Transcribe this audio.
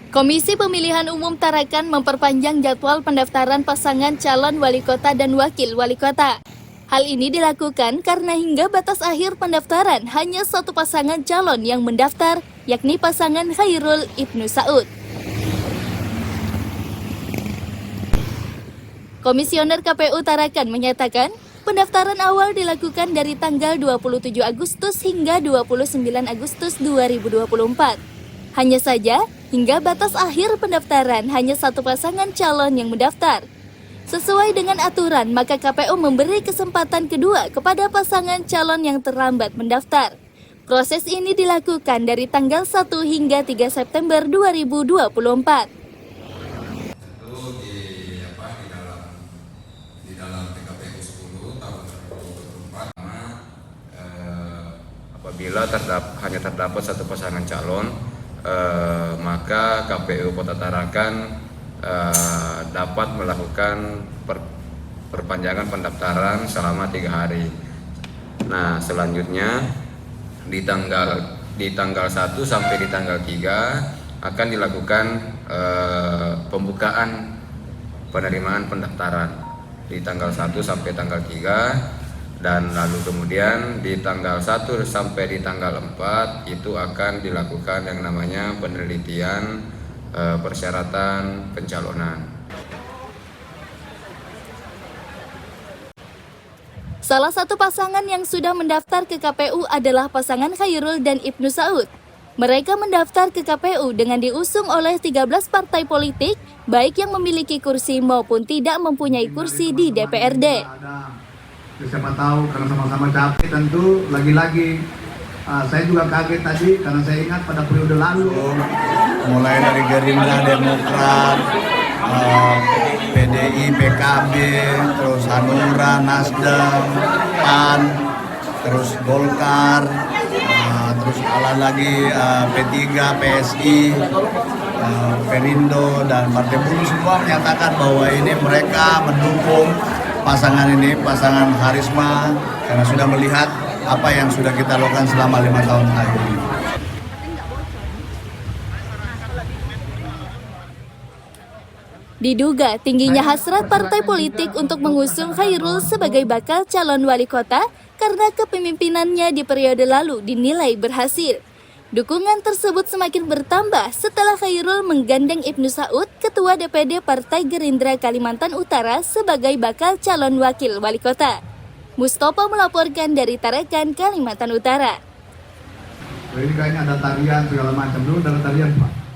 Komisi Pemilihan Umum Tarakan memperpanjang jadwal pendaftaran pasangan calon wali kota dan wakil wali kota. Hal ini dilakukan karena hingga batas akhir pendaftaran hanya satu pasangan calon yang mendaftar, yakni pasangan Khairul Ibnu Saud. Komisioner KPU Tarakan menyatakan, pendaftaran awal dilakukan dari tanggal 27 Agustus hingga 29 Agustus 2024. Hanya saja, hingga batas akhir pendaftaran hanya satu pasangan calon yang mendaftar. Sesuai dengan aturan, maka KPU memberi kesempatan kedua kepada pasangan calon yang terlambat mendaftar. Proses ini dilakukan dari tanggal 1 hingga 3 September 2024. Di dalam PKPU 10 tahun 2024, apabila hanya terdapat satu pasangan calon, maka KPU Kota Tarakan dapat melakukan perpanjangan pendaftaran selama 3 hari. Nah, selanjutnya di tanggal 1 sampai di tanggal 3 akan dilakukan pembukaan penerimaan pendaftaran di tanggal 1 sampai tanggal 3. Dan lalu kemudian di tanggal 1 sampai di tanggal 4 itu akan dilakukan yang namanya penelitian persyaratan pencalonan. Salah satu pasangan yang sudah mendaftar ke KPU adalah pasangan Khairul dan Ibnu Saud. Mereka mendaftar ke KPU dengan diusung oleh 13 partai politik, baik yang memiliki kursi maupun tidak mempunyai kursi di DPRD. Siapa tahu karena sama-sama capek tentu lagi-lagi saya juga kaget tadi karena saya ingat pada periode lalu mulai dari Gerindra, Demokrat, PDI, PKB, terus Hanura, Nasdem, PAN, terus Golkar, terus lagi P3, PSI, Perindo dan Partai Buruh semua menyatakan bahwa ini mereka mendukung pasangan ini, pasangan Harisma, karena sudah melihat apa yang sudah kita lakukan selama 5 tahun terakhir. Diduga tingginya hasrat partai politik untuk mengusung Khairul sebagai bakal calon wali kota karena kepemimpinannya di periode lalu dinilai berhasil. Dukungan tersebut semakin bertambah setelah Khairul menggandeng Ibnu Saud, Ketua DPD Partai Gerindra Kalimantan Utara sebagai bakal calon wakil wali kota. Mustopo melaporkan dari Tarakan, Kalimantan Utara. Ini kayaknya ada tarian segala macam, dulu ada tarian Pak.